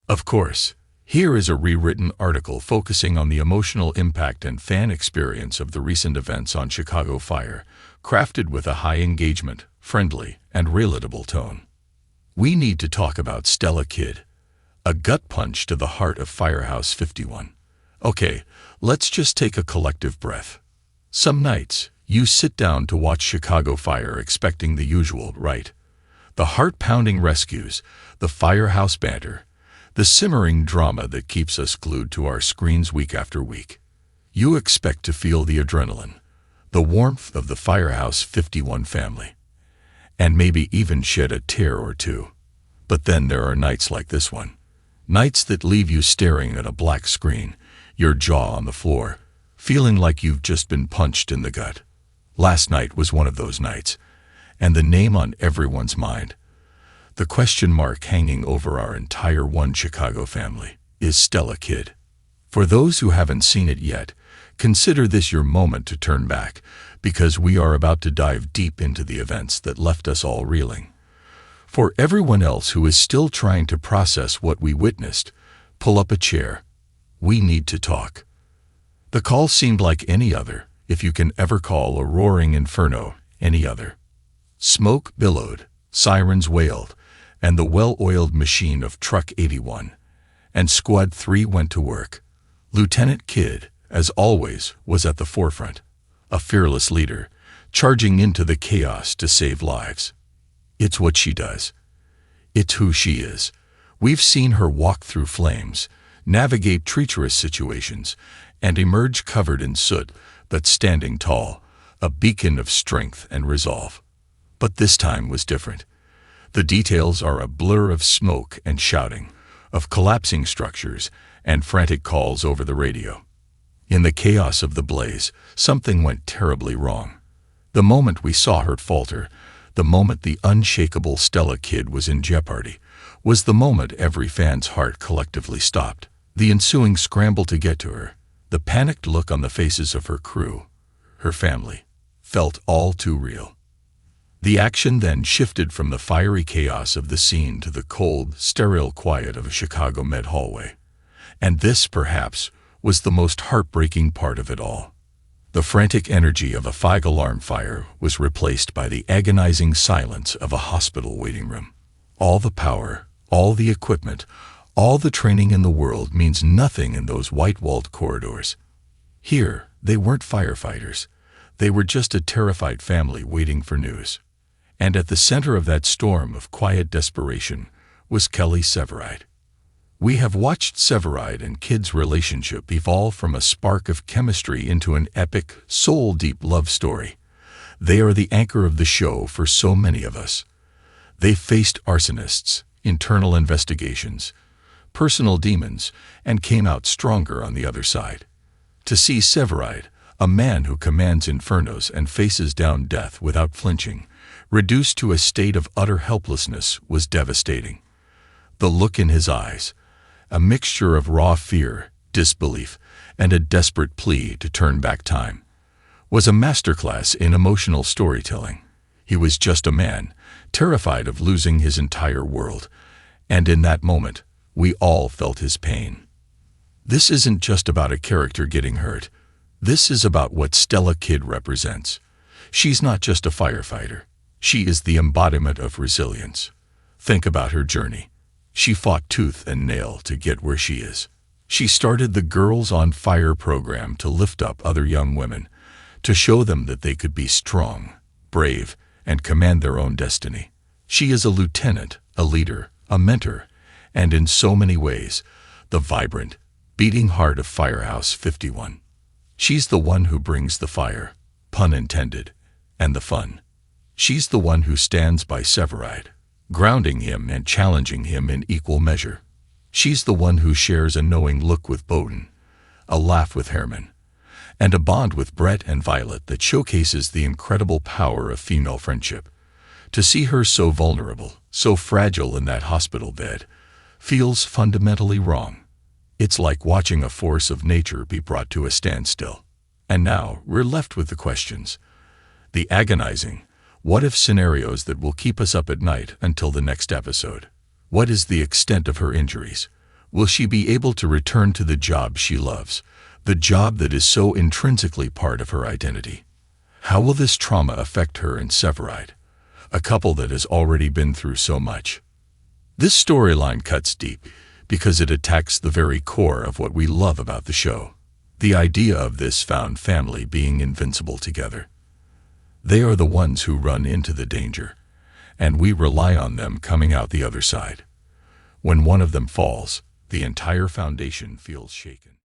Of course, here is a rewritten article focusing on the emotional impact and fan experience of the recent events on Chicago Fire, crafted with a high engagement, friendly, and relatable tone. We need to talk about Stella Kid, a gut punch to the heart of Firehouse 51. Okay, let's just take a collective breath. Some nights, you sit down to watch Chicago Fire expecting the usual, right? The heart-pounding rescues, the firehouse banter, the simmering drama that keeps us glued to our screens week after week. You expect to feel the adrenaline, the warmth of the Firehouse 51 family, and maybe even shed a tear or two. But then there are nights like this one. Nights that leave you staring at a black screen, your jaw on the floor, feeling like you've just been punched in the gut. Last night was one of those nights, and the name on everyone's mind, the question mark hanging over our entire One Chicago family, is Stella Kid. For those who haven't seen it yet, consider this your moment to turn back, because we are about to dive deep into the events that left us all reeling. For everyone else who is still trying to process what we witnessed, pull up a chair. We need to talk. The call seemed like any other, if you can ever call a roaring inferno any other. Smoke billowed, sirens wailed, and the well-oiled machine of Truck 81 and Squad 3 went to work. Lieutenant Kidd, as always, was at the forefront, a fearless leader, charging into the chaos to save lives. It's what she does. It's who she is. We've seen her walk through flames, navigate treacherous situations, and emerge covered in soot, but standing tall, a beacon of strength and resolve. But this time was different. The details are a blur of smoke and shouting, of collapsing structures and frantic calls over the radio. In the chaos of the blaze, something went terribly wrong. The moment we saw her falter, the moment the unshakable Stella Kid was in jeopardy, was the moment every fan's heart collectively stopped. The ensuing scramble to get to her, the panicked look on the faces of her crew, her family, felt all too real. The action then shifted from the fiery chaos of the scene to the cold, sterile quiet of a Chicago Med hallway. And this, perhaps, was the most heartbreaking part of it all. The frantic energy of a fire alarm fire was replaced by the agonizing silence of a hospital waiting room. All the power, all the equipment, all the training in the world means nothing in those white-walled corridors. Here, they weren't firefighters. They were just a terrified family waiting for news. And at the center of that storm of quiet desperation was Kelly Severide. We have watched Severide and Kid's relationship evolve from a spark of chemistry into an epic, soul-deep love story. They are the anchor of the show for so many of us. They faced arsonists, internal investigations, personal demons, and came out stronger on the other side. To see Severide, a man who commands infernos and faces down death without flinching, reduced to a state of utter helplessness, was devastating. The look in his eyes, a mixture of raw fear, disbelief, and a desperate plea to turn back time, was a masterclass in emotional storytelling. He was just a man, terrified of losing his entire world, and in that moment, we all felt his pain. This isn't just about a character getting hurt. This is about what Stella Kid represents. She's not just a firefighter. She is the embodiment of resilience. Think about her journey. She fought tooth and nail to get where she is. She started the Girls on Fire program to lift up other young women, to show them that they could be strong, brave, and command their own destiny. She is a lieutenant, a leader, a mentor, and in so many ways, the vibrant, beating heart of Firehouse 51. She's the one who brings the fire, pun intended, and the fun. She's the one who stands by Severide, grounding him and challenging him in equal measure. She's the one who shares a knowing look with Bowden, a laugh with Herman, and a bond with Brett and Violet that showcases the incredible power of female friendship. To see her so vulnerable, so fragile in that hospital bed, feels fundamentally wrong. It's like watching a force of nature be brought to a standstill. And now we're left with the questions, the agonizing, what-if scenarios that will keep us up at night until the next episode. What is the extent of her injuries? Will she be able to return to the job she loves, the job that is so intrinsically part of her identity? How will this trauma affect her and Severide, a couple that has already been through so much? This storyline cuts deep because it attacks the very core of what we love about the show. The idea of this found family being invincible together. They are the ones who run into the danger, and we rely on them coming out the other side. When one of them falls, the entire foundation feels shaken.